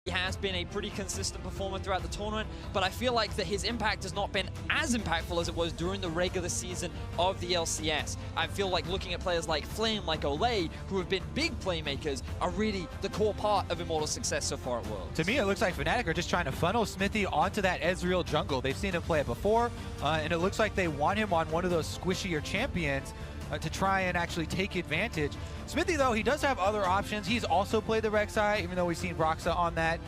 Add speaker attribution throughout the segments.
Speaker 1: He has been a pretty consistent performer throughout the tournament, but I feel like that his impact has not been as impactful as it was during the regular season of the LCS. I feel like looking at players like Flame, like Olay, who have been big playmakers, are really the core part of Immortals' success so far at Worlds.
Speaker 2: To me, it looks like Fnatic are just trying to funnel Smithy onto that Ezreal jungle. They've seen him play it before, and it looks like they want him on one of those squishier champions to try and actually take advantage. Smithy, though, he does have other options. He's also played the Rek'Sai, even though we've seen Broxa on that.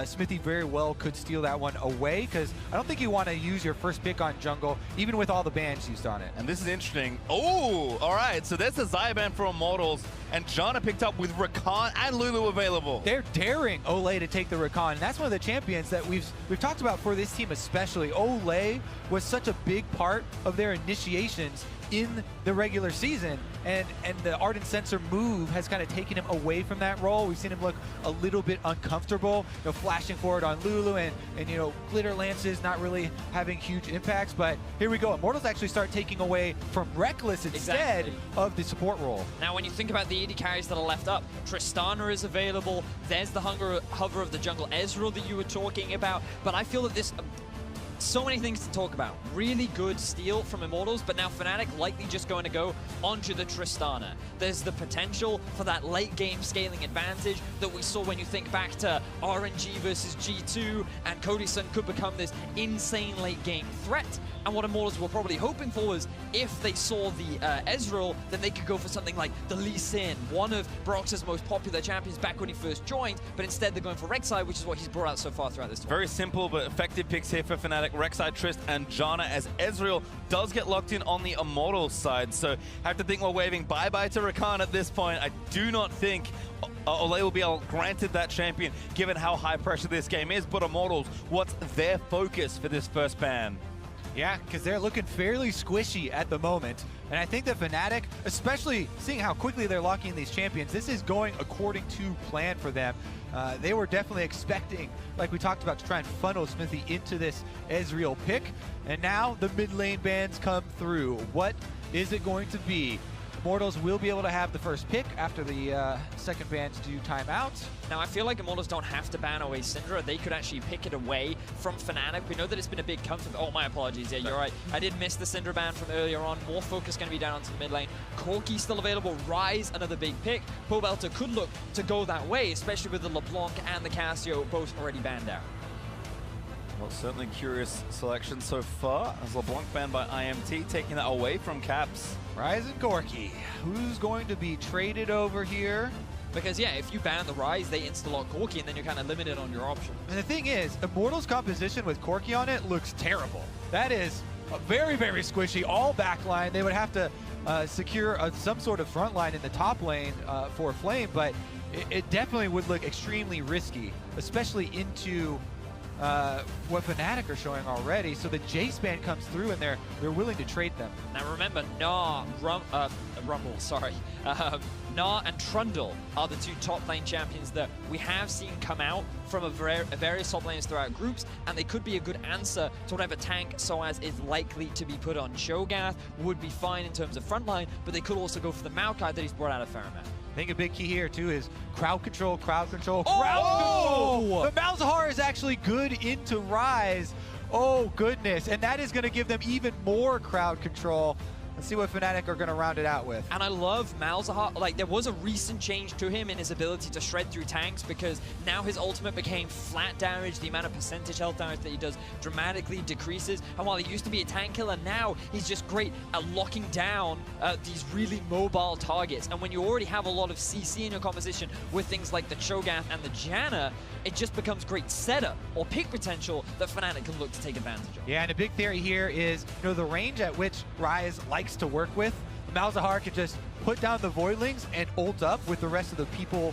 Speaker 2: Smithy very well could steal that one away, because I don't think you want to use your first pick on jungle, even with all the bans used on it.
Speaker 3: And this is interesting. Oh, all right. So there's a Xayah ban for Immortals, and Janna picked up with Rakan and Lulu available.
Speaker 2: They're daring Olay to take the Rakan, and that's one of the champions that we've talked about for this team especially. Olay was such a big part of their initiations in the regular season, and the Ardent Sensor move has kind of taken him away from that role. We've seen him look a little bit uncomfortable, flashing forward on Lulu and glitter lances not really having huge impacts. But here we go. Immortals actually start taking away from Reckless instead of the support role.
Speaker 1: Now, when you think about the AD carries that are left up, Tristana is available. There's the hover of the jungle Ezreal that you were talking about. But I feel that this... so many things to talk about. Really good steal from Immortals, but now Fnatic likely just going to go onto the Tristana. There's the potential for that late game scaling advantage that we saw when you think back to RNG versus G2, and Cody Sun could become this insane late game threat. And what Immortals were probably hoping for was if they saw the Ezreal, then they could go for something like the Lee Sin, one of Brox's most popular champions back when he first joined, but instead they're going for Rek'Sai, which is what he's brought out so far throughout this tournament.
Speaker 3: Very simple but effective picks here for Fnatic. Rek'Sai, Trist, and Janna, as Ezreal does get locked in on the Immortals side. So I have to think we're waving bye-bye to Rakan at this point. I do not think Olay will be granted that champion, given how high pressure this game is. But Immortals, what's their focus for this first ban?
Speaker 2: Yeah, because they're looking fairly squishy at the moment. And I think that Fnatic, especially seeing how quickly they're locking these champions, this is going according to plan for them. They were definitely expecting, like we talked about, to try and funnel Smithy into this Ezreal pick. And now the mid lane bans come through. What is it going to be? Immortals will be able to have the first pick after the second bans do timeout.
Speaker 1: Now, I feel like Immortals don't have to ban away Syndra. They could actually pick it away from Fnatic. We know that it's been a big comfort. Oh, my apologies. Yeah, you're right. I did miss the Syndra ban from earlier on. More focus going to be down onto the mid lane. Corki still available. Ryze, another big pick. Pobelter could look to go that way, especially with the LeBlanc and the Cassio both already banned out.
Speaker 3: Well, certainly curious selection so far, as LeBlanc banned by IMT, taking that away from Caps.
Speaker 2: Ryze and Corki. Who's going to be traded over here?
Speaker 1: Because, yeah, if you ban the Ryze, they insta-lock Corki, and then you're kind of limited on your options.
Speaker 2: And the thing is, Immortals' composition with Corki on it looks terrible. That is very, very squishy. All backline. They would have to secure some sort of front line in the top lane for Flame, but it definitely would look extremely risky, especially into what Fnatic are showing already. So the Jace ban comes through, and they're willing to trade them.
Speaker 1: Now remember, Gnar and Trundle are the two top lane champions that we have seen come out from various top lanes throughout groups, and they could be a good answer to whatever tank Soaz is likely to be put on. Shogath would be fine in terms of frontline, but they could also go for the Maokai that he's brought out of Faramir.
Speaker 2: I think a big key here, too, is crowd control, crowd control,
Speaker 1: crowd
Speaker 2: control! But Malzahar is actually good into Ryze. Oh, goodness. And that is going to give them even more crowd control. Let's see what Fnatic are going to round it out with.
Speaker 1: And I love Malzahar. Like, there was a recent change to him in his ability to shred through tanks, because now his ultimate became flat damage. The amount of percentage health damage that he does dramatically decreases. And while he used to be a tank killer, now he's just great at locking down these really mobile targets. And when you already have a lot of CC in your composition with things like the Cho'Gath and the Janna, it just becomes great setup or pick potential that Fnatic can look to take advantage of.
Speaker 2: Yeah, and a big theory here is, the range at which Ryze likes to work with. Malzahar could just put down the Voidlings and ult up with the rest of the people,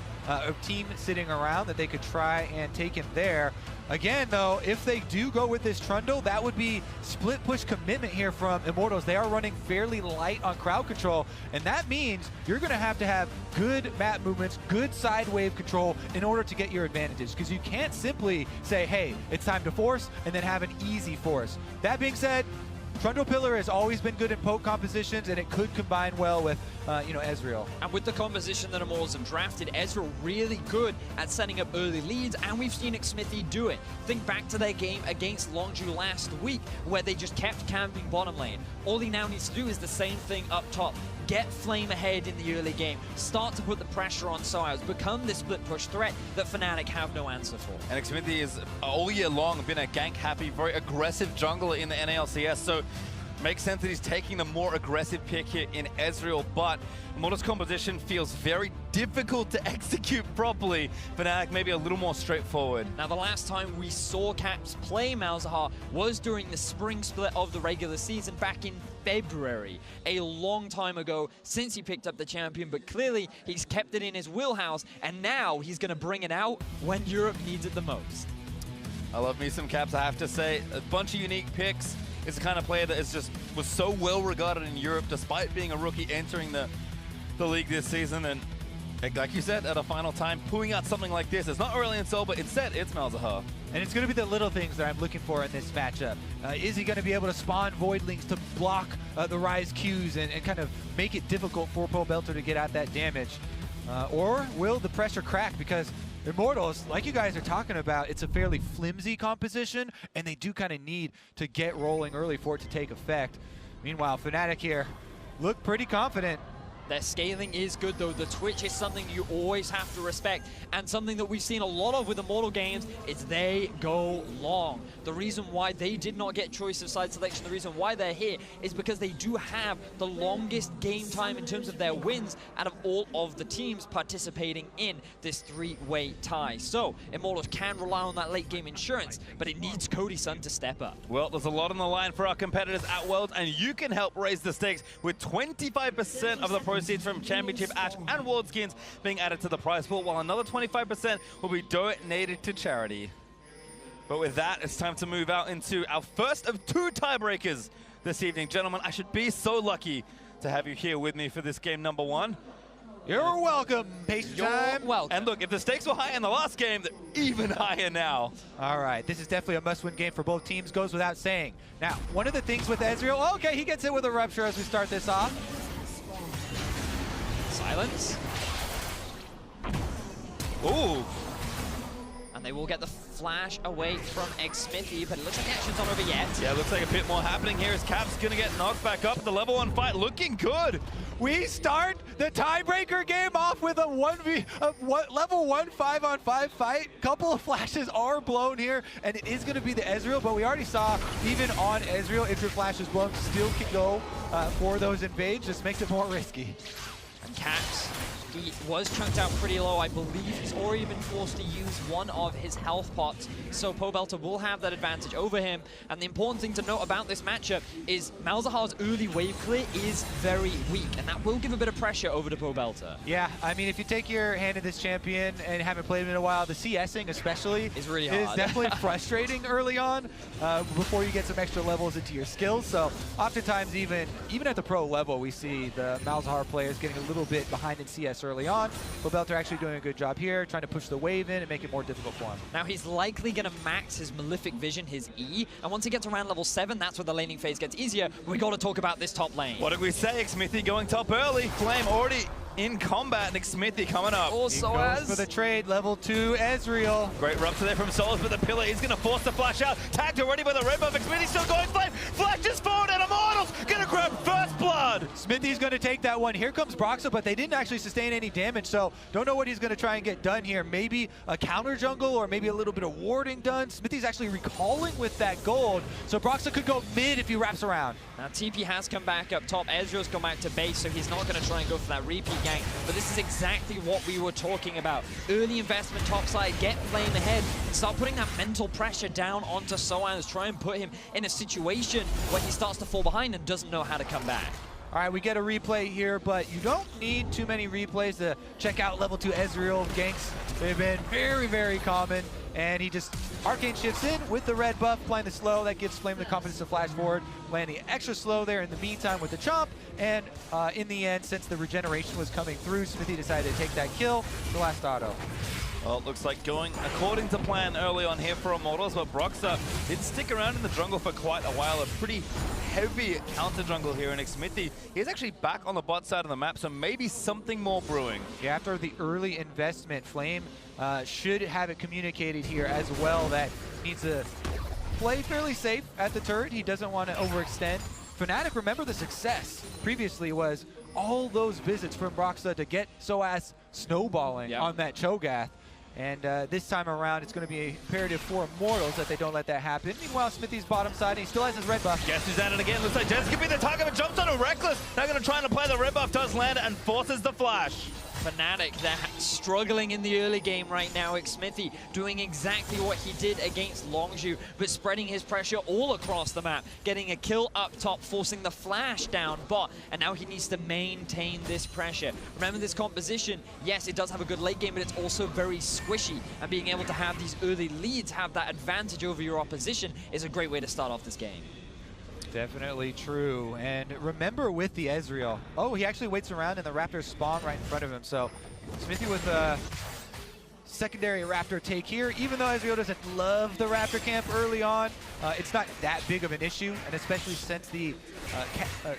Speaker 2: team sitting around, that they could try and take him there. Again, though, if they do go with this Trundle, that would be split push commitment here from Immortals. They are running fairly light on crowd control, and that means you're going to have good map movements, good side wave control in order to get your advantages, because you can't simply say, hey, it's time to force, and then have an easy force. That being said, Trundle Pillar has always been good in poke compositions, and it could combine well with, Ezreal.
Speaker 1: And with the composition that Immortals have drafted, Ezreal really good at setting up early leads, and we've seen Xmithie do it. Think back to their game against Longzhu last week, where they just kept camping bottom lane. All he now needs to do is the same thing up top. Get Flame ahead in the early game, start to put the pressure on Soaz, become the split push threat that Fnatic have no answer for.
Speaker 3: And Xmithie is all year long been a gank-happy, very aggressive jungler in the NALCS, so makes sense that he's taking the more aggressive pick here in Ezreal, but Immortals' composition feels very difficult to execute properly. Fnatic maybe a little more straightforward.
Speaker 1: Now, the last time we saw Caps play Malzahar was during the spring split of the regular season back in February, a long time ago since he picked up the champion, but clearly he's kept it in his wheelhouse, and now he's going to bring it out when Europe needs it the most.
Speaker 3: I love me some Caps, I have to say. A bunch of unique picks. Is the kind of player that was so well regarded in Europe despite being a rookie entering the league this season, and like you said, at a final time, pulling out something like this. It's not Aurelion Sol, but instead it's Malzahar.
Speaker 2: And it's going to be the little things that I'm looking for in this matchup. Is he going to be able to spawn Voidlings to block the Rise Qs and kind of make it difficult for Pobelter to get out that damage? Or will the pressure crack? Because Immortals, like you guys are talking about, it's a fairly flimsy composition, and they do kind of need to get rolling early for it to take effect. Meanwhile, Fnatic here look pretty confident.
Speaker 1: Their scaling is good, though. The Twitch is something you always have to respect, and something that we've seen a lot of with Immortal games is they go long. The reason why they did not get choice of side selection, the reason why they're here, is because they do have the longest game time in terms of their wins out of all of the teams participating in this three-way tie. So, Immortals can rely on that late game insurance, but it needs Cody Sun to step up.
Speaker 3: Well, there's a lot on the line for our competitors at Worlds, and you can help raise the stakes with 25% of the proceeds from Championship Ash and World Skins being added to the prize pool, while another 25% will be donated to charity. But with that, it's time to move out into our first of two tiebreakers this evening. Gentlemen, I should be so lucky to have you here with me for this game number one.
Speaker 2: You're welcome, Pace time.
Speaker 1: You're welcome.
Speaker 3: And look, if the stakes were high in the last game, they're even higher now.
Speaker 2: All right, this is definitely a must-win game for both teams, goes without saying. Now, one of the things with Ezreal, okay, he gets hit with a Rupture as we start this off.
Speaker 1: Silence.
Speaker 3: Ooh.
Speaker 1: And they will get the flash away from Xmithie, but it looks like the action's not over yet.
Speaker 3: Yeah, looks like a bit more happening here as Cap's gonna get knocked back up. The level 1 fight looking good.
Speaker 2: We start the tiebreaker game off with a level 1 5-on-5 fight. Couple of flashes are blown here, and it is going to be the Ezreal, but we already saw even on Ezreal, if your flash is blown, still can go for those invades. Just makes it more risky.
Speaker 1: And Caps, he was chunked out pretty low. I believe he's already been forced to use one of his health pots, so Pobelter will have that advantage over him. And the important thing to note about this matchup is Malzahar's early wave clear is very weak, and that will give a bit of pressure over to Pobelter.
Speaker 2: Yeah, I mean, if you take your hand in this champion and haven't played him in a while, the CSing especially
Speaker 1: is really hard.
Speaker 2: Is definitely frustrating early on before you get some extra levels into your skills. So oftentimes, even at the pro level, we see the Malzahar players getting a little bit behind in CS early on. Pobelter actually doing a good job here, trying to push the wave in and make it more difficult for him.
Speaker 1: Now he's likely going to max his Malefic Vision, his E, and once he gets around level 7, that's where the laning phase gets easier. We got to talk about this top lane.
Speaker 3: What did we say? Xmithie going top early. Flame already in combat, and Xmithie coming up.
Speaker 1: Also
Speaker 2: he goes for the trade, level 2 Ezreal.
Speaker 3: Great rupture there from Solas, but the pillar is going to force the flash out. Tagged already by the red buff. Xmithie still going Flame. Flashes forward, and Immortals going to grab first blood.
Speaker 2: Xmithie's going to take that one. Here comes Broxah, but they didn't actually sustain any damage, so don't know what he's going to try and get done here. Maybe a counter jungle or maybe a little bit of warding done. Xmithie's actually recalling with that gold, so Broxah could go mid if he wraps around.
Speaker 1: Now TP has come back up top. Ezreal's gone back to base, so he's not going to try and go for that repeat gank. But this is exactly what we were talking about. Early investment topside, get Flame ahead, and start putting that mental pressure down onto Soaz. Try and put him in a situation where he starts to fall behind and doesn't know how to come back.
Speaker 2: All right, we get a replay here, but you don't need too many replays to check out level 2 Ezreal ganks. They've been very, very common, and he just Arcane shifts in with the red buff, playing the slow. That gives Flame the confidence to flash forward, landing extra slow there in the meantime with the chomp, and in the end, since the regeneration was coming through, Xmithie decided to take that kill, the last auto.
Speaker 3: Well, it looks like going according to plan early on here for Immortals, but Broxah did stick around in the jungle for quite a while. A pretty heavy counter jungle here in Xmithie. He's actually back on the bot side of the map, so maybe something more brewing.
Speaker 2: Yeah, after the early investment, Flame should have it communicated here as well that he needs to play fairly safe at the turret. He doesn't want to overextend. Fnatic, remember the success previously was all those visits from Broxah to get Soaz snowballing on that Cho'Gath. And this time around, it's going to be imperative for Immortals that they don't let that happen. Meanwhile, Smithy's bottom side, and he still has his red buff.
Speaker 3: Guess who's at it again? Looks like Jez could be the target, but jumps on a Reckless. They're going to try and apply the red buff, does land, and forces the flash.
Speaker 1: Fnatic, they're struggling in the early game right now. Xmithie doing exactly what he did against Longzhu, but spreading his pressure all across the map, getting a kill up top, forcing the flash down bot, and now he needs to maintain this pressure. Remember this composition, yes, it does have a good late game, but it's also very squishy, and being able to have these early leads, have that advantage over your opposition is a great way to start off this game.
Speaker 2: Definitely true. And remember with the Ezreal, oh, he actually waits around and the Raptors spawn right in front of him. So Smithy with a secondary Raptor take here. Even though Ezreal doesn't love the Raptor camp early on, it's not that big of an issue. And especially since the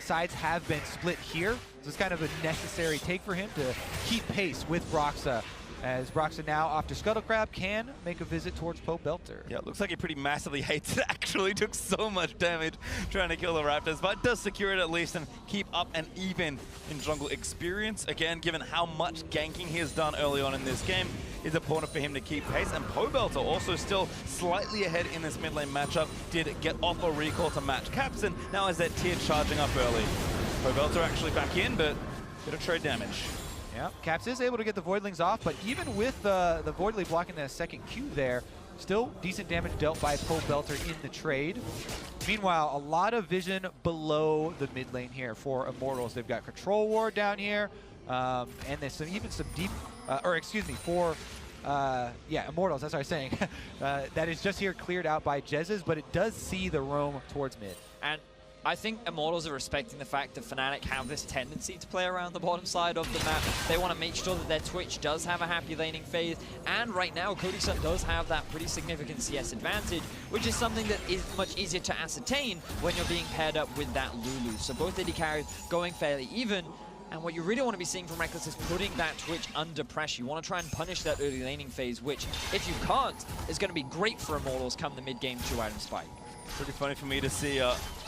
Speaker 2: sides have been split here, so it's kind of a necessary take for him to keep pace with Broxah. As Broxah now off to Scuttlecrab can make a visit towards Pobelter.
Speaker 3: Yeah, it looks like he pretty massively hates it. Actually took so much damage trying to kill the Raptors, but does secure it at least and keep up and even in jungle experience. Again, given how much ganking he has done early on in this game, it's important for him to keep pace. And Pobelter also still slightly ahead in this mid lane matchup. Did get off a recall to match Caps, and now has that tier charging up early. Pobelter actually back in, but bit of trade damage.
Speaker 2: Yeah, Caps is able to get the Voidlings off, but even with the Voidling blocking the second Q there, still decent damage dealt by Pobelter in the trade. Meanwhile, a lot of vision below the mid lane here for Immortals. They've got Control Ward down here, and there's even some deep, Immortals, that's what I was saying. That is just here cleared out by Jez's, but it does see the roam towards mid.
Speaker 1: And I think Immortals are respecting the fact that Fnatic have this tendency to play around the bottom side of the map. They want to make sure that their Twitch does have a happy laning phase, and right now Cody Sun does have that pretty significant CS advantage, which is something that is much easier to ascertain when you're being paired up with that Lulu. So both AD carries going fairly even, and what you really want to be seeing from Reckless is putting that Twitch under pressure. You want to try and punish that early laning phase, which, if you can't, is going to be great for Immortals come the mid-game 2-item spike.
Speaker 3: Pretty funny for me to see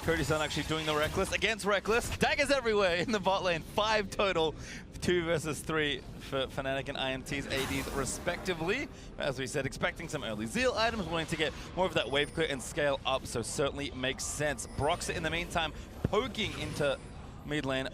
Speaker 3: Cody Sun actually doing the Reckless against Reckless. Daggers everywhere in the bot lane. 5 total, 2 versus 3 for Fnatic and IMT's ADs respectively. As we said, expecting some early Zeal items, wanting to get more of that wave clear and scale up, so certainly makes sense. Broxah in the meantime poking into mid lane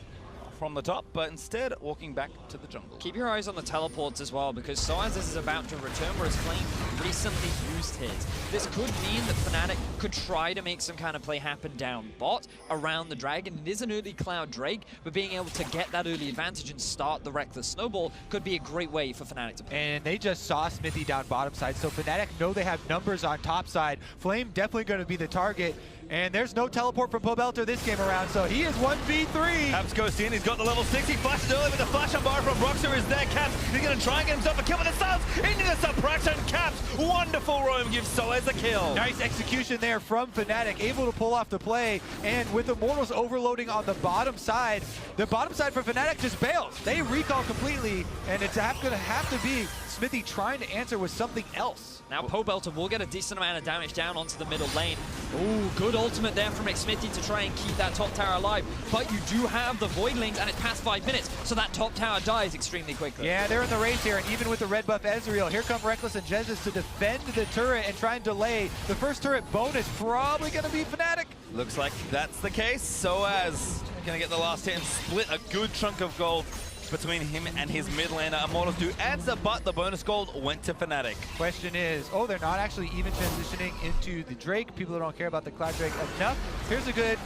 Speaker 3: from the top, but instead walking back to the jungle.
Speaker 1: Keep your eyes on the teleports as well, because Soaz is about to return, whereas Flame recently used his. This could mean that Fnatic could try to make some kind of play happen down bot around the dragon. It is an early Cloud Drake, but being able to get that early advantage and start the Reckless Snowball could be a great way for Fnatic to play.
Speaker 2: And they just saw Smithy down bottom side, so Fnatic know they have numbers on top side. Flame definitely going to be the target. And there's no teleport from Pobelter this game around, so he is 1v3.
Speaker 3: Caps goes in, he's got the level 6, he flashes early with the flash on bar from Broxah is there. Caps, he's going to try and get himself a kill with the subs into the suppression. Caps, wonderful roam, gives Soaz a kill.
Speaker 2: Nice execution there from Fnatic, able to pull off the play, and with Immortals overloading on the bottom side for Fnatic just bails. They recall completely, and it's going to have to be Smithy trying to answer with something else.
Speaker 1: Now Pobelter will get a decent amount of damage down onto the middle lane. Ooh, good ultimate there from Xmithie to try and keep that top tower alive. But you do have the Voidlings, and it's past 5 minutes, so that top tower dies extremely quickly.
Speaker 2: Yeah, they're in the race here, and even with the red buff Ezreal, here come Reckless and Jez's to defend the turret and try and delay. The first turret bonus probably going to be Fnatic.
Speaker 3: Looks like that's the case. Soaz going to get the last hit and split a good chunk of gold between him and his mid laner. Immortals do answer, but the bonus gold went to Fnatic.
Speaker 2: Question is, oh, they're not actually even transitioning into the Drake. People who don't care about the Cloud Drake enough. Here's a good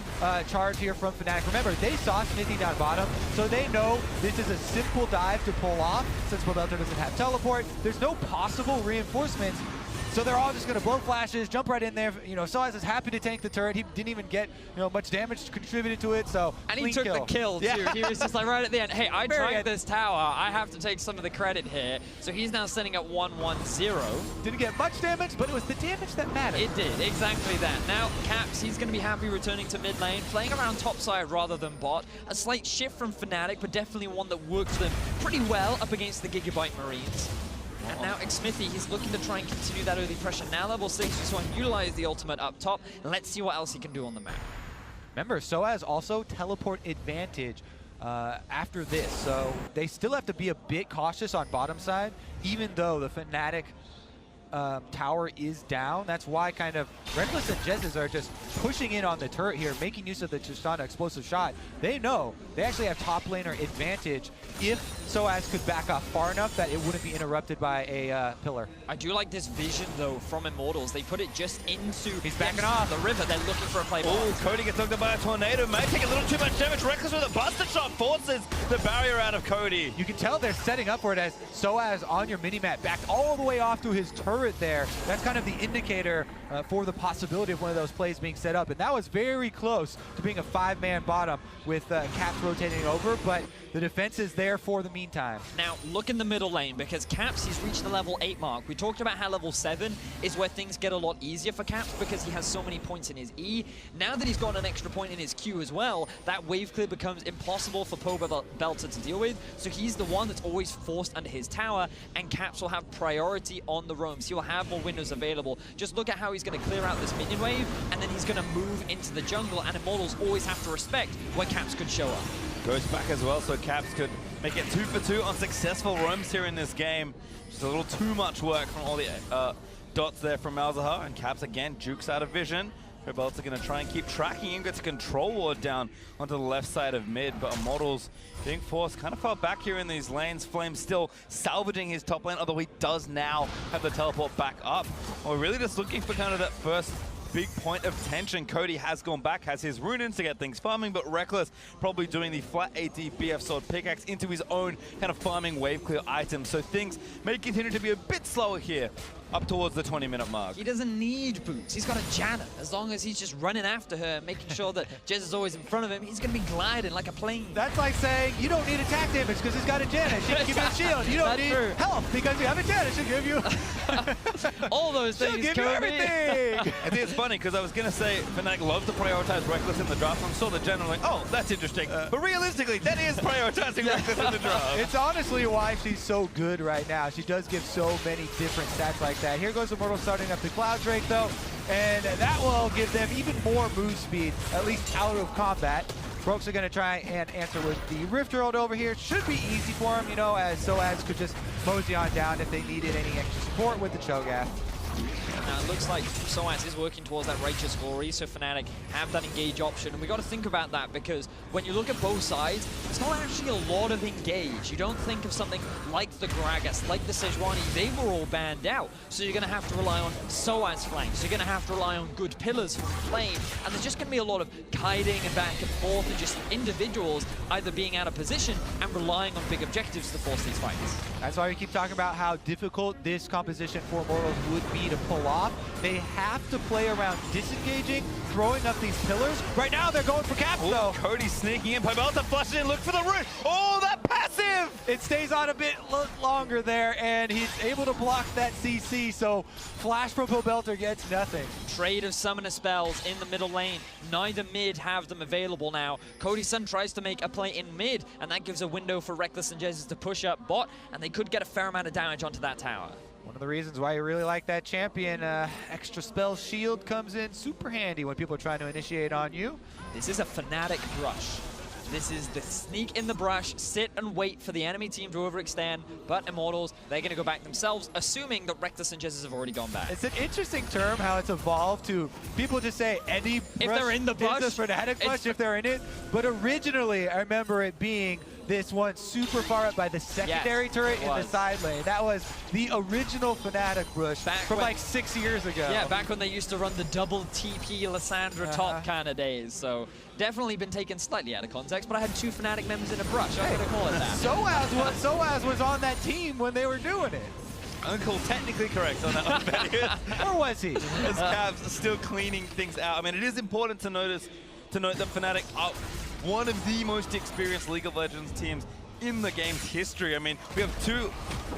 Speaker 2: charge here from Fnatic. Remember, they saw Smithy down bottom, so they know this is a simple dive to pull off. Since Pobelter doesn't have teleport, there's no possible reinforcements. So they're all just going to blow flashes, jump right in there. You know, Soaz is happy to tank the turret. He didn't even get, you know, much damage contributed to it. So
Speaker 1: and he took the kill too.
Speaker 2: Yeah.
Speaker 1: He was just like right at the end. Hey, I drank this tower. I have to take some of the credit here. So he's now sitting at 1-1-0.
Speaker 2: Didn't get much damage, but it was the damage that mattered.
Speaker 1: It did, exactly that. Now, Caps, he's going to be happy returning to mid lane, playing around top side rather than bot. A slight shift from Fnatic, but definitely one that worked for them pretty well up against the Gigabyte Marines. And now Xmithy, he's looking to try and continue that early pressure. Now level 6, we saw him utilize the ultimate up top. Let's see what else he can do on the map.
Speaker 2: Remember, Soaz also teleport advantage after this, so they still have to be a bit cautious on bottom side, even though the Fnatic tower is down. That's why kind of Reckless and Jezz are just pushing in on the turret here, making use of the Tristana explosive shot. They know they actually have top laner advantage if Soaz could back off far enough that it wouldn't be interrupted by a pillar.
Speaker 1: I do like this vision, though, from Immortals. They put it just into
Speaker 2: He's backing off
Speaker 1: the river. They're looking for a play.
Speaker 3: Oh, Cody gets knocked out by a tornado. May take a little too much damage. Reckless with a buster shot forces the barrier out of Cody.
Speaker 2: You can tell they're setting up for it as Soaz on your mini-map, backed all the way off to his turret there. That's kind of the indicator for the possibility of one of those plays being set up. And that was very close to being a 5-man bottom with Caps rotating over, but the defense is there for the meantime.
Speaker 1: Now, look in the middle lane, because Caps, he's reached the level 8 mark. We talked about how level 7 is where things get a lot easier for Caps because he has so many points in his E. Now that he's got an extra point in his Q as well, that wave clear becomes impossible for Poba Belter to deal with. So he's the one that's always forced under his tower, and Caps will have priority on the roams. He will have more windows available. Just look at how he's going to clear out this minion wave, and then he's going to move into the jungle, and Immortals always have to respect where Caps could show up.
Speaker 3: Goes back as well, so Caps could make it 2 for 2 on successful roams here in this game. Just a little too much work from all the dots there from Malzahar, and Caps again jukes out of vision. Belter going to try and keep tracking him, gets a control ward down onto the left side of mid, but Immortals being forced kind of far back here in these lanes. Flame still salvaging his top lane, although he does now have the teleport back up. We're really just looking for kind of that first big point of tension. Cody has gone back, has his rune-ins to get things farming, but Reckless probably doing the flat AD BF sword pickaxe into his own kind of farming wave clear item. So things may continue to be a bit slower here up towards the 20-minute mark.
Speaker 1: He doesn't need boots. He's got a Janna. As long as he's just running after her, making sure that Jezz is always in front of him, he's going to be gliding like a plane.
Speaker 2: That's like saying you don't need attack damage because he's got a Janna. She'll give you a shield. You don't need health because you have a Janna. She'll give you
Speaker 1: all those things.
Speaker 2: She'll give you everything.
Speaker 3: I think it's funny because I was going to say Fnatic love to prioritize Reckless in the draft. I saw the general like, oh, that's interesting. But realistically, that is prioritizing Reckless in the draft.
Speaker 2: It's honestly why she's so good right now. She does give so many different stats like that. Here goes Immortal starting up the Cloud Drake though, and that will give them even more move speed, at least out of combat. Brooks are going to try and answer with the Rift Herald over here. Should be easy for him, you know, as Soaz could just mosey on down if they needed any extra support with the Cho'Gath.
Speaker 1: Now it looks like Soaz is working towards that Righteous Glory, so Fnatic have that engage option, and we got to think about that because when you look at both sides, it's not actually a lot of engage. You don't think of something like the Gragas, like the Sejuani, they were all banned out, so you're going to have to rely on Soaz flanks, you're going to have to rely on good pillars from Flame, and there's just going to be a lot of kiting and back and forth and just individuals either being out of position and relying on big objectives to force these fights.
Speaker 2: That's why we keep talking about how difficult this composition for Immortals would be to pull off. They have to play around disengaging, throwing up these pillars. Right now, they're going for Caps, though.
Speaker 3: Cody sneaking in. Pybelta flushes in, look for the root. Oh, that passive!
Speaker 2: It stays on a bit longer there, and he's able to block that CC, so Flash from Pybelta gets nothing.
Speaker 1: Trade of summoner spells in the middle lane. Neither mid have them available now. Cody's Sun tries to make a play in mid, and that gives a window for Reckless and Jezz to push up bot, and they could get a fair amount of damage onto that tower.
Speaker 2: One of the reasons why you really like that champion, extra spell shield comes in super handy when people are trying to initiate on you.
Speaker 1: This is a Fnatic brush. This is the sneak in the brush, sit and wait for the enemy team to overextend, but Immortals, they're going to go back themselves, assuming that Reckless and Jezz have already gone back.
Speaker 2: It's an interesting term how it's evolved to people just say any brush.
Speaker 1: If they're in the brush.
Speaker 2: It's a Fnatic brush if they're in it. But originally, I remember it being this one super far up by the secondary turret in the side lane. That was the original Fnatic brush from like 6 years ago.
Speaker 1: Yeah, back when they used to run the double TP Lissandra top kind of days. So definitely been taken slightly out of context, but I had 2 Fnatic members in a brush. I'm going to call it that.
Speaker 2: Soaz was on that team when they were doing it.
Speaker 3: Uncle technically correct on that one, but
Speaker 2: Or was he?
Speaker 3: as Cavs are still cleaning things out. I mean, it is important to note that Fnatic are one of the most experienced League of Legends teams in the game's history. I mean, we have two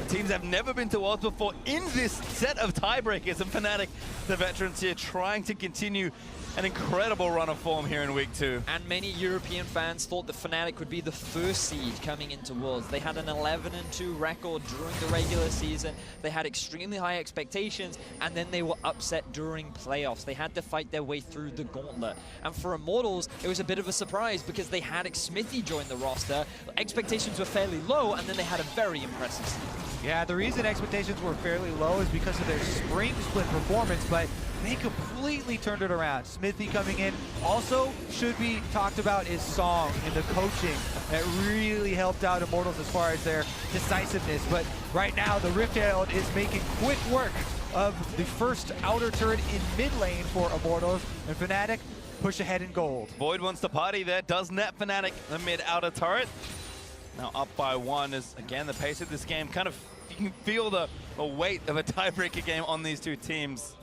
Speaker 3: teams that have never been to Worlds before in this set of tiebreakers, and Fnatic, the veterans here, trying to continue an incredible run of form here in week 2.
Speaker 1: And many European fans thought that Fnatic would be the first seed coming into Worlds. They had an 11-2 record during the regular season. They had extremely high expectations, and then they were upset during playoffs. They had to fight their way through the gauntlet. And for Immortals, it was a bit of a surprise because they had Smithy join the roster. Expectations were fairly low, and then they had a very impressive season.
Speaker 2: Yeah, the reason expectations were fairly low is because of their spring split performance, but they completely turned it around. Smithy coming in. Also should be talked about is Song and the coaching that really helped out Immortals as far as their decisiveness. But right now, the Rift Herald is making quick work of the first outer turret in mid lane for Immortals, and Fnatic push ahead in gold.
Speaker 3: Void wants to party there, does net Fnatic the mid outer turret. Now up by 1 is, again, the pace of this game. Kind of, you can feel the weight of a tiebreaker game on these two teams.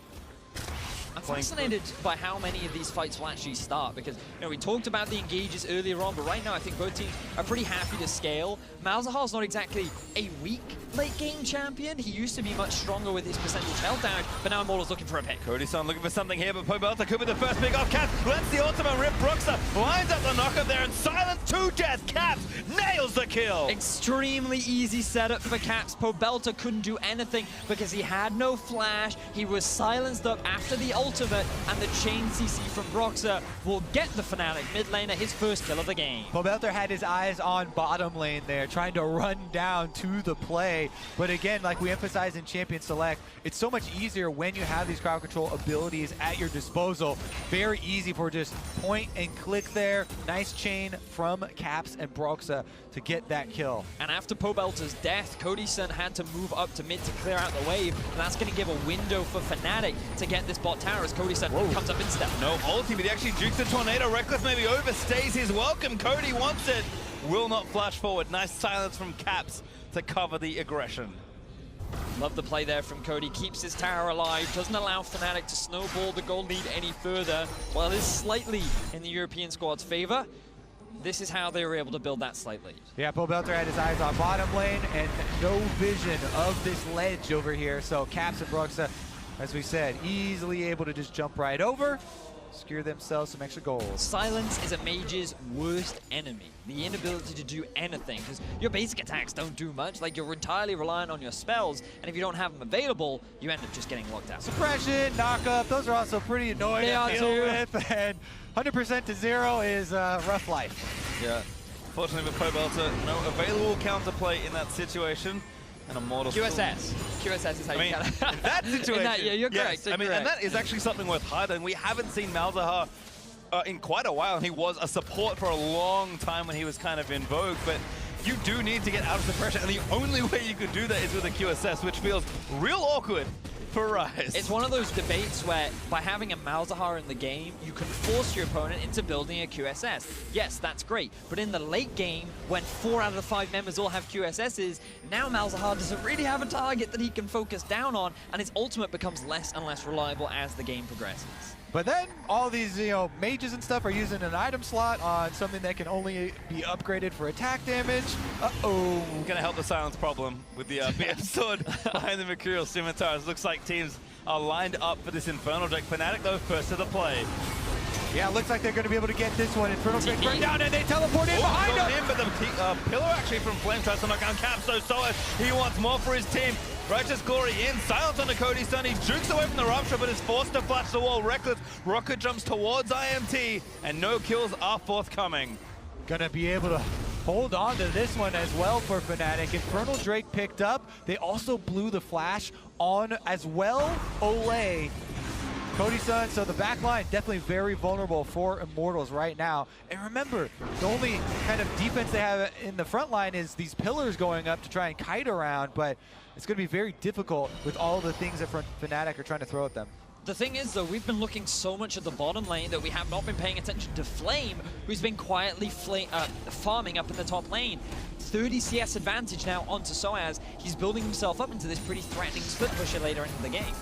Speaker 1: I'm fascinated by how many of these fights will actually start because, you know, we talked about the engages earlier on, but right now I think both teams are pretty happy to scale. Malzahar's not exactly a weak late game champion. He used to be much stronger with his percentage health damage, but now Immortals looking for a pick.
Speaker 3: Codyson looking for something here, but Pobelta could be the first pick off. Caps lets the ultimate rip. Broxah lines up the knockup there and silence 2 Jets. Caps nails the kill.
Speaker 1: Extremely easy setup for Caps. Pobelta couldn't do anything because he had no flash. He was silenced up after the ultimate, and the chain CC from Broxah will get the Fnatic mid laner his first kill of the game.
Speaker 2: Pobelter had his eyes on bottom lane there, trying to run down to the play. But again, like we emphasize in Champion Select, it's so much easier when you have these crowd control abilities at your disposal. Very easy for just point and click there. Nice chain from Caps and Broxah to get that kill.
Speaker 1: And after Pobelter's death, Codyson had to move up to mid to clear out the wave, and that's going to give a window for Fnatic to get this bot tower as Codyson comes up in step.
Speaker 3: No ulti, but he actually jukes the tornado. Reckless maybe overstays his welcome. Cody wants it. Will not flash forward. Nice silence from Caps to cover the aggression.
Speaker 1: Love the play there from Cody. Keeps his tower alive. Doesn't allow Fnatic to snowball the gold lead any further. While it is slightly in the European squad's favor, this is how they were able to build that slight lead.
Speaker 2: Yeah, Pobelter had his eyes on bottom lane and no vision of this ledge over here. So Caps and Broxah, as we said, easily able to just jump right over, secure themselves some extra goals.
Speaker 1: Silence is a mage's worst enemy. The inability to do anything, because your basic attacks don't do much. Like, you're entirely reliant on your spells, and if you don't have them available, you end up just getting locked out.
Speaker 2: Suppression, knockup, those are also pretty annoying to deal with, and 100% to 0 is rough life.
Speaker 3: Yeah, fortunately for Pobelter, no available counterplay in that situation. And Immortals.
Speaker 1: QSS. QSS is how you got it.
Speaker 3: In that situation.
Speaker 1: Yeah, you're correct.
Speaker 3: Yes. And that is actually something worth highlighting. We haven't seen Malzahar in quite a while, and he was a support for a long time when he was kind of in vogue, but you do need to get out of the pressure, and the only way you could do that is with a QSS, which feels real awkward for Rise.
Speaker 1: It's one of those debates where by having a Malzahar in the game, you can force your opponent into building a QSS. Yes, that's great, but in the late game, when 4 out of the 5 members all have QSSs, now Malzahar doesn't really have a target that he can focus down on, and his ultimate becomes less and less reliable as the game progresses.
Speaker 2: But then all these, mages and stuff are using an item slot on something that can only be upgraded for attack damage. Uh-oh.
Speaker 3: Gonna help the silence problem with the BM sword behind the Mercurial Scimitars. Looks like teams are lined up for this Infernal Drake. Fnatic, though, first to the play.
Speaker 2: Yeah, looks like they're going to be able to get this one. Infernal Drake burn down, and they teleport in behind him.
Speaker 3: But the pillar actually from Flame tries to knock down Caps, so solid. He wants more for his team. Righteous Glory in, silence on the Codyson. He jukes away from the Rupture, but is forced to flash the wall. Reckless rocket jumps towards IMT, and no kills are forthcoming.
Speaker 2: Gonna be able to hold on to this one as well for Fnatic. Infernal Drake picked up. They also blew the flash on as well. Olay. Codyson, so the back line definitely very vulnerable for Immortals right now. And remember, the only kind of defense they have in the front line is these pillars going up to try and kite around, but it's going to be very difficult with all the things that Fnatic are trying to throw at them.
Speaker 1: The thing is, though, we've been looking so much at the bottom lane that we have not been paying attention to Flame, who's been quietly farming up in the top lane. 30 CS advantage now onto Soaz. He's building himself up into this pretty threatening split pusher later into the game.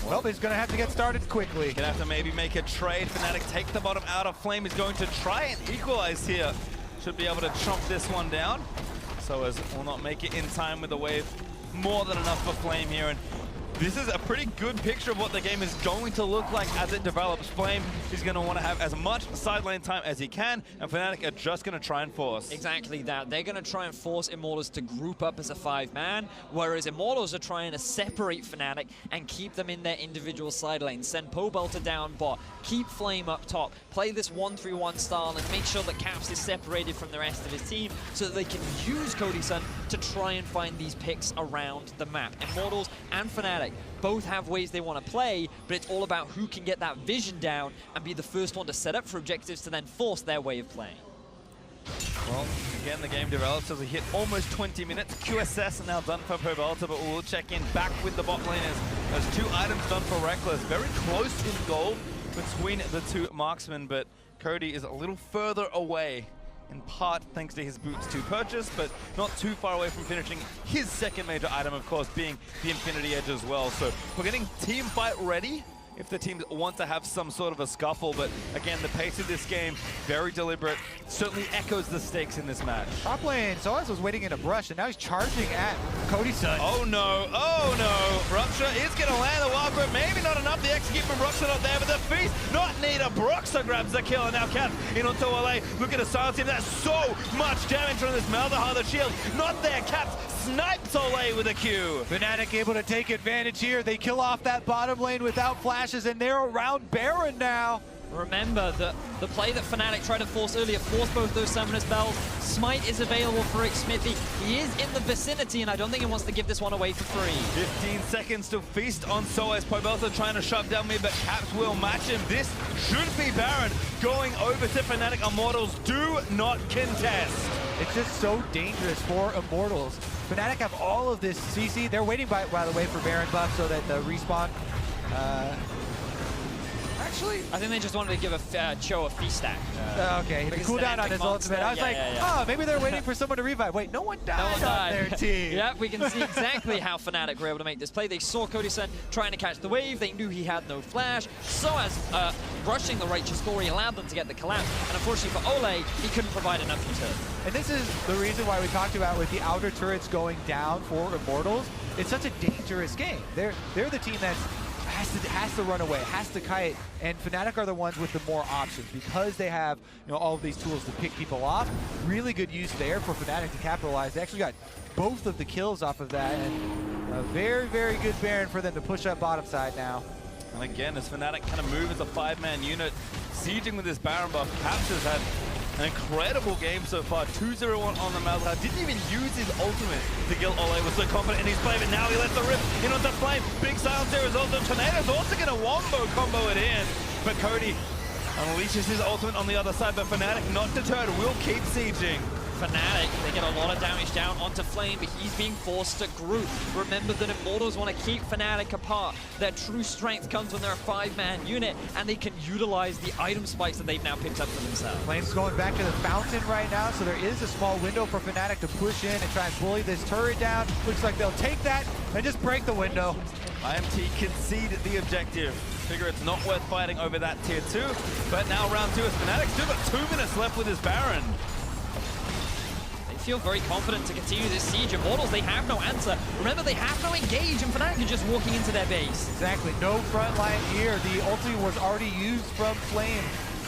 Speaker 2: Well, he's going to have to get started quickly.
Speaker 3: Gonna have to maybe make a trade. Fnatic take the bottom out of Flame. Is going to try and equalize here. Should be able to chomp this one down. Soaz will not make it in time with the wave. More than enough for Flame here. And this is a pretty good picture of what the game is going to look like as it develops. Flame is going to want to have as much side lane time as he can, and Fnatic are just going to try and force.
Speaker 1: Exactly that. They're going to try and force Immortals to group up as a 5-man, whereas Immortals are trying to separate Fnatic and keep them in their individual side lanes. Send Pobelter down bot, keep Flame up top, play this 1-3-1 style, and make sure that Caps is separated from the rest of his team so that they can use Cody Sun to try and find these picks around the map. Immortals and Fnatic both have ways they want to play, but it's all about who can get that vision down and be the first one to set up for objectives to then force their way of playing.
Speaker 3: Well, again, the game develops as we hit almost 20 minutes. QSS now done for Pobelter, but we'll check in back with the bot laners. There's 2 items done for Reckless. Very close in gold between the 2 marksmen, but Cody is a little further away, in part thanks to his boots to purchase, but not too far away from finishing his second major item, of course, being the Infinity Edge as well. So we're getting team fight ready if the teams want to have some sort of a scuffle, but again, the pace of this game, very deliberate, certainly echoes the stakes in this match.
Speaker 2: Top lane, Soaz was waiting in a brush, and now he's charging at Cody Sun.
Speaker 3: Oh no, oh no. Rupture is going to land the wild grip. Maybe not enough. The execute from Broxer not there, but the feast not needed. Broxer grabs the kill, and now Cap in onto LA. Look at the silence him. That's so much damage from this Malzahar. The shield not there. Cap snipes Olay with a Q.
Speaker 2: Fnatic able to take advantage here. They kill off that bottom lane without flashes, and they're around Baron now.
Speaker 1: Remember that the play that Fnatic tried to force earlier forced both those Summoner spells. Smite is available for Xmithy. He is in the vicinity, and I don't think he wants to give this one away for free.
Speaker 3: 15 seconds to feast on Soaz. Pobelter trying to shove down mid, but Caps will match him. This should be Baron going over to Fnatic. Immortals do not contest.
Speaker 2: It's just so dangerous for Immortals. Fnatic have all of this CC. They're waiting, by the way, for Baron buff so that the respawn... Actually,
Speaker 1: I think they just wanted to give a Cho a feast stack.
Speaker 2: Okay, the cooldown on his ultimate. I was like, oh, maybe they're waiting for someone to revive. Wait, no one died on their team.
Speaker 1: Yep, we can see exactly how Fnatic were able to make this play. They saw Cody Sun trying to catch the wave. They knew he had no flash. So as rushing the Righteous Glory allowed them to get the collapse. And unfortunately for Ole, he couldn't provide enough utility.
Speaker 2: And this is the reason why we talked about with the outer turrets going down for Immortals. It's such a dangerous game. They're the team that has to run away, has to kite, and Fnatic are the ones with the more options because they have all of these tools to pick people off. Really good use there for Fnatic to capitalize. They actually got both of the kills off of that, and a very, very good Baron for them to push up bottom side now.
Speaker 3: And again, as Fnatic kind of move as a 5-man unit, sieging with this Baron buff, Caps has had an incredible game so far. 2-0-1 on the Malzahar. Didn't even use his ultimate to kill Ole. Was so confident in his play, but now he lets the rip in onto Flame. Big silence there is also. Tornado's also going to wombo combo it in. But Cody unleashes his ultimate on the other side, but Fnatic not deterred, will keep sieging.
Speaker 1: Fnatic, they get a lot of damage down onto Flame, but he's being forced to group. Remember that Immortals want to keep Fnatic apart. Their true strength comes when they're a 5-man unit, and they can utilize the item spikes that they've now picked up for themselves.
Speaker 2: Flame's going back to the fountain right now, so there is a small window for Fnatic to push in and try and bully this turret down. Looks like they'll take that and just break the window.
Speaker 3: IMT concede the objective. Figure it's not worth fighting over that tier 2, but now round 2 is Fnatic. Still got 2 minutes left with his Baron.
Speaker 1: Feel very confident to continue this siege. Immortals, they have no answer. Remember, they have no engage, and Fnatic are just walking into their base.
Speaker 2: Exactly, no front line here. The ultimate was already used from Flame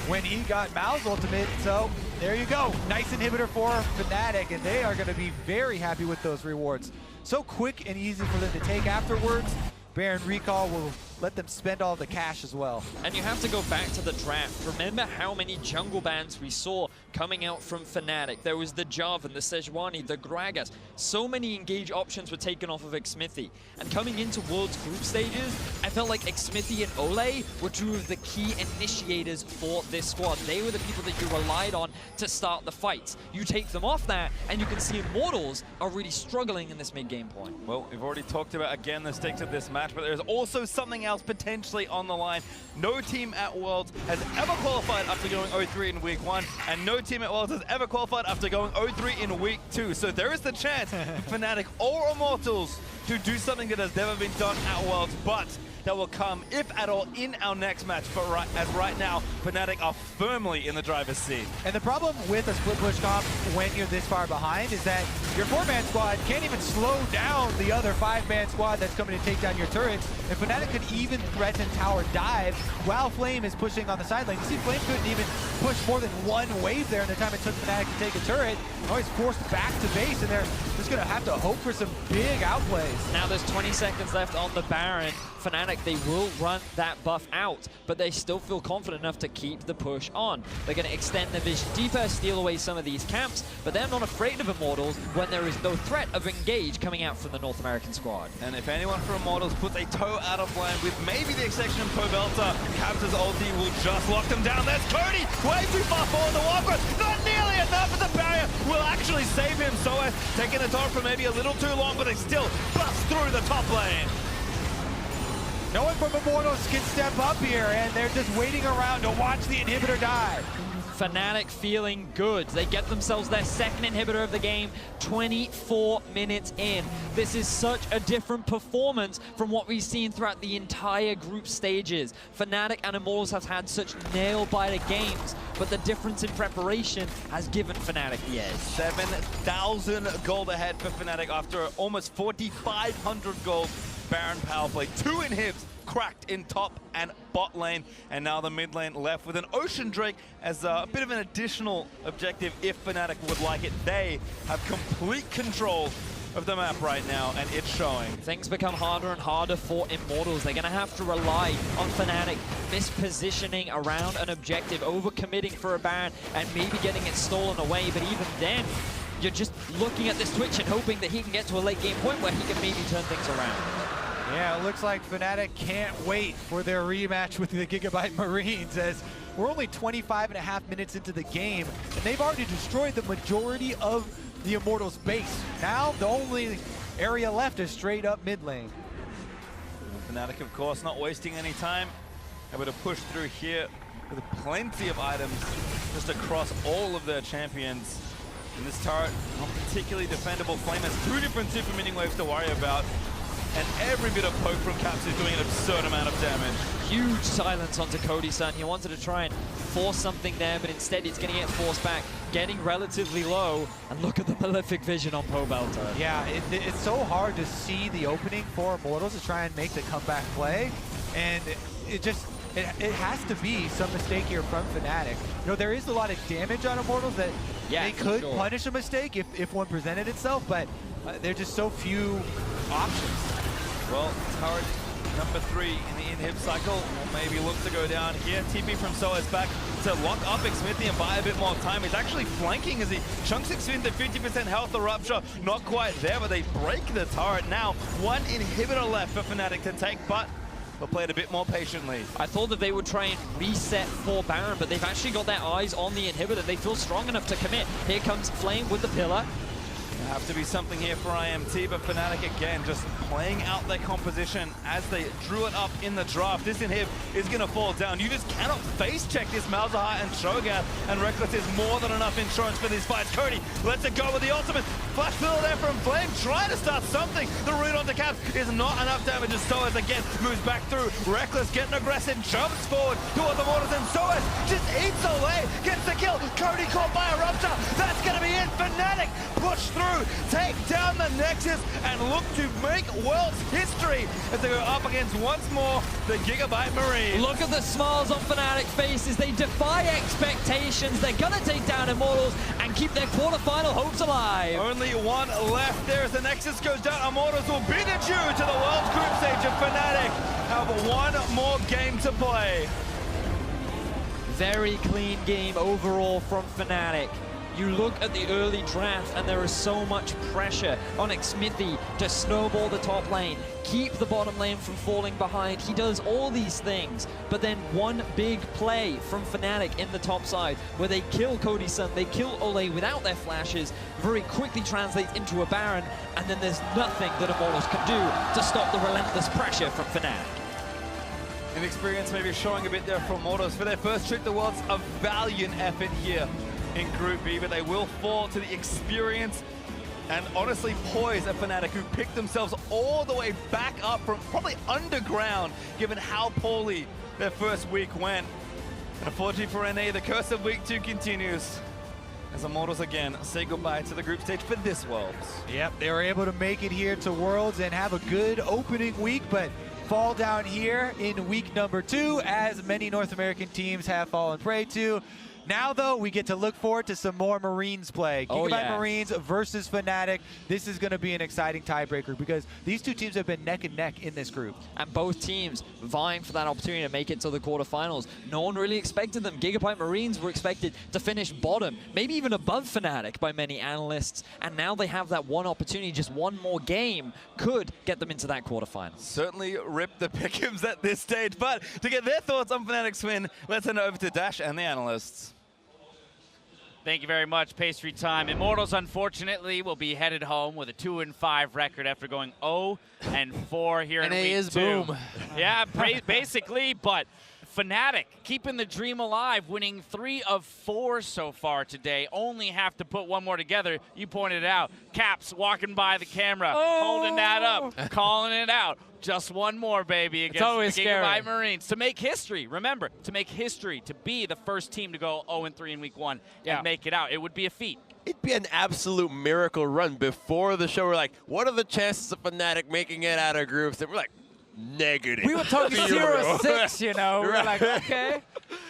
Speaker 2: when he got Mao's ultimate, so there you go. Nice inhibitor for Fnatic, and they are going to be very happy with those rewards. So quick and easy for them to take afterwards. Baron recall will let them spend all the cash as well.
Speaker 1: And you have to go back to the draft. Remember how many jungle bans we saw coming out from Fnatic. There was the Jarvan, the Sejuani, the Gragas. So many engage options were taken off of Xmithy. And coming into World's group stages, I felt like Xmithy and Ole were 2 of the key initiators for this squad. They were the people that you relied on to start the fights. You take them off that, and you can see Immortals are really struggling in this mid-game point.
Speaker 3: Well, we've already talked about, again, the stakes of this match, but there's also something else else potentially on the line. No team at Worlds has ever qualified after going 0-3 in week 1, and no team at Worlds has ever qualified after going 0-3 in week 2. So there is the chance for Fnatic or Immortals to do something that has never been done at Worlds, but that will come, if at all, in our next match. But right now, Fnatic are firmly in the driver's seat.
Speaker 2: And the problem with a split push comp when you're this far behind is that your 4-man squad can't even slow down the other 5-man squad that's coming to take down your turrets. And Fnatic could even threaten tower dive while Flame is pushing on the side lane. You see, Flame couldn't even push more than one wave there in the time it took Fnatic to take a turret. Always forced back to base, and they're just going to have to hope for some big outplays.
Speaker 1: Now there's 20 seconds left on the Baron. Fnatic, they will run that buff out, but they still feel confident enough to keep the push on. They're going to extend their vision deeper, steal away some of these camps, but they're not afraid of Immortals when there is no threat of engage coming out from the North American squad.
Speaker 3: And if anyone from Immortals puts a toe out of line with maybe the exception of Pobelta, Captain's ulti will just lock them down. There's Cody, way too far forward. The Wildcard, not nearly enough, but the barrier will actually save him. So taking the torrent for maybe a little too long, but they still bust through the top lane.
Speaker 2: No one from Immortals can step up here, and they're just waiting around to watch the inhibitor die.
Speaker 1: Fnatic feeling good. They get themselves their second inhibitor of the game 24 minutes in. This is such a different performance from what we've seen throughout the entire group stages. Fnatic and Immortals have had such nail-biter games, but the difference in preparation has given Fnatic the edge.
Speaker 3: 7,000 gold ahead for Fnatic after almost 4,500 gold Baron power play. 2 inhibs cracked in top and bot lane, and now the mid lane left with an Ocean Drake as a bit of an additional objective if Fnatic would like it. They have complete control of the map right now, and it's showing.
Speaker 1: Things become harder and harder for Immortals. They're going to have to rely on Fnatic mispositioning around an objective, overcommitting for a Baron, and maybe getting it stolen away. But even then, you're just looking at this Twitch and hoping that he can get to a late game point where he can maybe turn things around.
Speaker 2: Yeah, it looks like Fnatic can't wait for their rematch with the Gigabyte Marines, as we're only 25.5 minutes into the game, and they've already destroyed the majority of the Immortals base. Now, the only area left is straight up mid lane.
Speaker 3: Fnatic, of course, not wasting any time. Able to push through here with plenty of items just across all of their champions. And this turret, not particularly defendable. Flame has 2 different super minion waves to worry about. And every bit of poke from Caps is doing an absurd amount of damage.
Speaker 1: Huge silence onto Cody Sun. He wanted to try and force something there, but instead it's going to get forced back, getting relatively low. And look at the prolific vision on Pobelta.
Speaker 2: Yeah, it's so hard to see the opening for Immortals to try and make the comeback play. And it has to be some mistake here from Fnatic. You know, there is a lot of damage on Immortals that they could punish a mistake if one presented itself, but there are just so few options.
Speaker 3: Well, turret number 3 in the inhib cycle will maybe look to go down here. TP from Soa's back to lock up Xmithie and buy a bit more time. He's actually flanking as he chunks Xmithie to 50% health. The Rupture not quite there, but they break the turret. Now, 1 inhibitor left for Fnatic to take, but they'll play it a bit more patiently.
Speaker 1: I thought that they would try and reset for Baron, but they've actually got their eyes on the inhibitor. They feel strong enough to commit. Here comes Flame with the pillar.
Speaker 3: Have to be something here for IMT, but Fnatic again just playing out their composition as they drew it up in the draft. This inhib is going to fall down. You just cannot face check this Malzahar and Shogath, and Reckless is more than enough insurance for these fights. Cody lets it go with the ultimate. Flash fill there from Flame, trying to start something. The root onto Caps is not enough damage as Soaz again moves back through. Reckless getting aggressive, jumps forward towards the Immortals, and Soaz just eats away, gets the kill. Cody caught by a Rupture. That's going to be it. Fnatic push through, take down the Nexus, and look to make World's history as they go up against once more the Gigabyte Marine.
Speaker 1: Look at the smiles on Fnatic faces. They defy expectations. They're going to take down Immortals and keep their quarterfinal hopes alive.
Speaker 3: Only 1 left there as the Nexus goes down. Immortals will beat it due to the World's group stage of Fnatic. Have 1 more game to play.
Speaker 1: Very clean game overall from Fnatic. You look at the early draft and there is so much pressure on Xmithie to snowball the top lane, keep the bottom lane from falling behind. He does all these things, but then one big play from Fnatic in the top side where they kill Cody Sun, they kill Ole without their flashes, very quickly translates into a Baron, and then there's nothing that Immortals can do to stop the relentless pressure from Fnatic.
Speaker 3: And experience maybe showing a bit there for Immortals for their first trip to Worlds. A valiant effort here in Group B, but they will fall to the experience and honestly poise a Fnatic who picked themselves all the way back up from probably underground, given how poorly their first week went. And unfortunately for NA, the curse of week 2 continues as Immortals again say goodbye to the group stage for this Worlds.
Speaker 2: Yep, they were able to make it here to Worlds and have a good opening week, but fall down here in week number 2, as many North American teams have fallen prey to. Now, though, we get to look forward to some more Marines play. Gigabyte Marines versus Fnatic. This is going to be an exciting tiebreaker because these two teams have been neck and neck in this group.
Speaker 1: And both teams vying for that opportunity to make it to the quarterfinals. No one really expected them. Gigabyte Marines were expected to finish bottom, maybe even above Fnatic by many analysts. And now they have that one opportunity, just one more game could get them into that quarterfinal.
Speaker 3: Certainly rip the Pick'ems at this stage, but to get their thoughts on Fnatic's win, let's head over to Dash and the analysts.
Speaker 4: Thank you very much. Pastry time. Immortals, unfortunately, will be headed home with a 2-5 record after going 0-4 here in week 2.
Speaker 5: NA is boom.
Speaker 4: Yeah, basically, but Fnatic keeping the dream alive, winning 3 of 4 so far today. Only have to put one more together. You pointed it out. Caps walking by the camera, holding that up, calling it out. Just one more, baby, against the Gigabyte Marines. To make history, remember, to make history, to be the first team to go 0-3 in week 1 and make it out. It would be a feat.
Speaker 5: It'd be an absolute miracle run. Before the show, we're like, what are the chances of Fnatic making it out of groups? And we're like, negative.
Speaker 6: We were talking 0-6, you know. We were like, okay.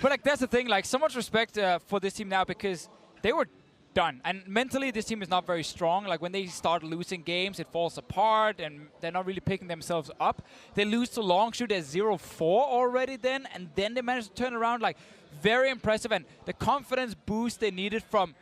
Speaker 6: But like, that's the thing. Like, so much respect for this team now because they were done. And mentally, this team is not very strong. Like, when they start losing games, it falls apart, and they're not really picking themselves up. They lose to Longshoot at 0-4 already then, and then they managed to turn around. Like, very impressive. And the confidence boost they needed from,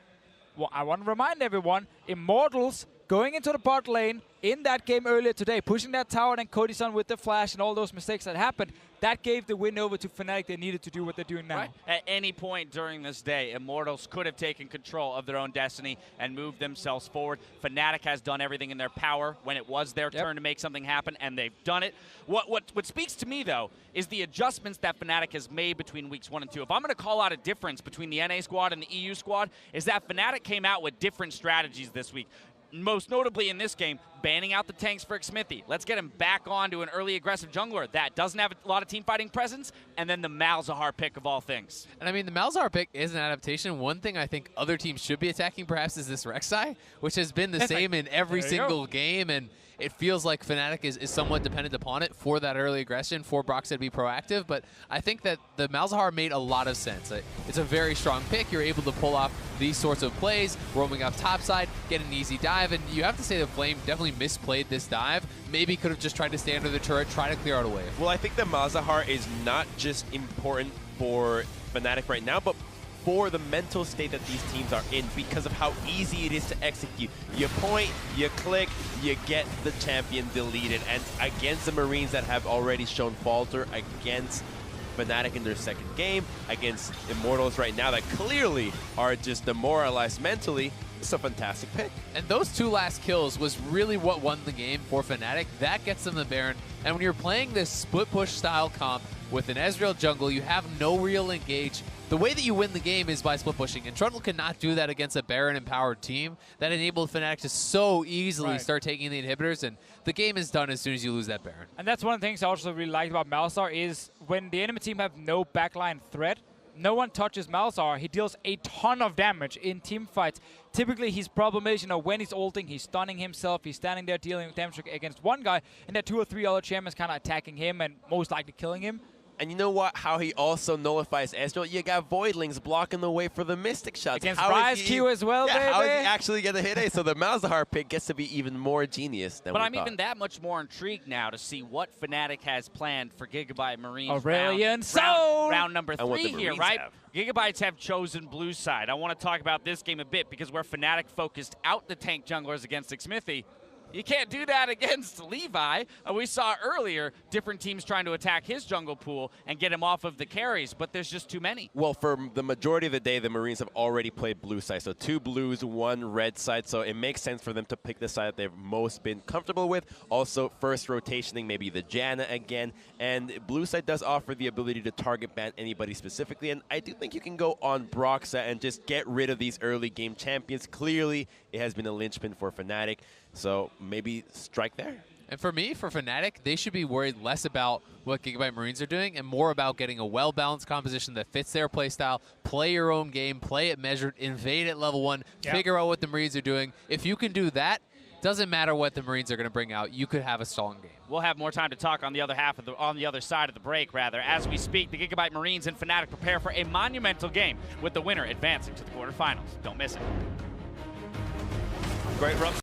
Speaker 6: well, I want to remind everyone, Immortals going into the bot lane in that game earlier today, pushing that tower and Cody-san with the flash and all those mistakes that happened, that gave the win over to Fnatic. They needed to do what they're doing now.
Speaker 4: Right. At any point during this day, Immortals could have taken control of their own destiny and moved themselves forward. Fnatic has done everything in their power when it was their turn to make something happen, and they've done it. What speaks to me, though, is the adjustments that Fnatic has made between weeks 1 and 2. If I'm going to call out a difference between the NA squad and the EU squad, is that Fnatic came out with different strategies this week. Most notably in this game, banning out the tanks for Xmithie. Let's get him back onto an early aggressive jungler that doesn't have a lot of team fighting presence, and then the Malzahar pick of all things.
Speaker 7: And I mean, the Malzahar pick is an adaptation. One thing I think other teams should be attacking perhaps is this Rek'Sai, which has been the same in every single game, and it feels like Fnatic is somewhat dependent upon it for that early aggression, for Broxah to be proactive, but I think that the Malzahar made a lot of sense. It's a very strong pick. You're able to pull off these sorts of plays, roaming up topside, get an easy dive, and you have to say the Flame definitely misplayed this dive. Maybe could have just tried to stay under the turret, try to clear out a wave.
Speaker 5: Well, I think the Malzahar is not just important for Fnatic right now, but for the mental state that these teams are in because of how easy it is to execute. You point, you click, you get the champion deleted. And against the Marines that have already shown falter, against Fnatic in their second game, against Immortals right now that clearly are just demoralized mentally, it's a fantastic pick.
Speaker 7: And those 2 last kills was really what won the game for Fnatic. That gets them the Baron. And when you're playing this split push style comp with an Ezreal jungle, you have no real engage. The way that you win the game is by split pushing, and Trundle cannot do that against a Baron-empowered team. That enabled Fnatic to so easily start taking the inhibitors, and the game is done as soon as you lose that Baron.
Speaker 6: And that's one of the things I also really like about Malzahar is when the enemy team have no backline threat, no one touches Malzahar. He deals a ton of damage in team fights. Typically, his problem is, you know, when he's ulting, he's stunning himself, he's standing there dealing damage against one guy, and there are 2 or 3 other champions kind of attacking him and most likely killing him.
Speaker 5: And you know what? How he also nullifies Ezreal? You got Voidlings blocking the way for the Mystic shots.
Speaker 6: Against Rise Q as well, baby.
Speaker 5: How is he actually going to hit A? So the Malzahar pick gets to be even more genius than
Speaker 4: But
Speaker 5: we
Speaker 4: I'm
Speaker 5: thought.
Speaker 4: even that much more intrigued now to see what Fnatic has planned for Gigabyte Marines
Speaker 6: Aurelion
Speaker 4: round number
Speaker 5: And what
Speaker 4: 3
Speaker 5: the
Speaker 4: here,
Speaker 5: Marines
Speaker 4: right?
Speaker 5: have.
Speaker 4: Gigabytes have chosen blue side. I want to talk about this game a bit because where Fnatic focused out the tank junglers against Xmithie, You can't do that against Levi. We saw earlier different teams trying to attack his jungle pool and get him off of the carries, but there's just too many.
Speaker 5: Well, for the majority of the day, the Marines have already played blue side. So 2 blues, 1 red side. So it makes sense for them to pick the side that they've most been comfortable with. Also, first rotationing maybe the Janna again. And blue side does offer the ability to target ban anybody specifically. And I do think you can go on Broxa and just get rid of these early game champions. Clearly, it has been a linchpin for Fnatic. So maybe strike there.
Speaker 7: And for me, for Fnatic, they should be worried less about what Gigabyte Marines are doing and more about getting a well-balanced composition that fits their playstyle. Play your own game, play it measured, invade at level 1, figure out what the Marines are doing. If you can do that, doesn't matter what the Marines are going to bring out. You could have a strong game.
Speaker 4: We'll have more time to talk on the other side of the break, rather. As we speak, the Gigabyte Marines and Fnatic prepare for a monumental game with the winner advancing to the quarterfinals. Don't miss it.
Speaker 3: Great rub.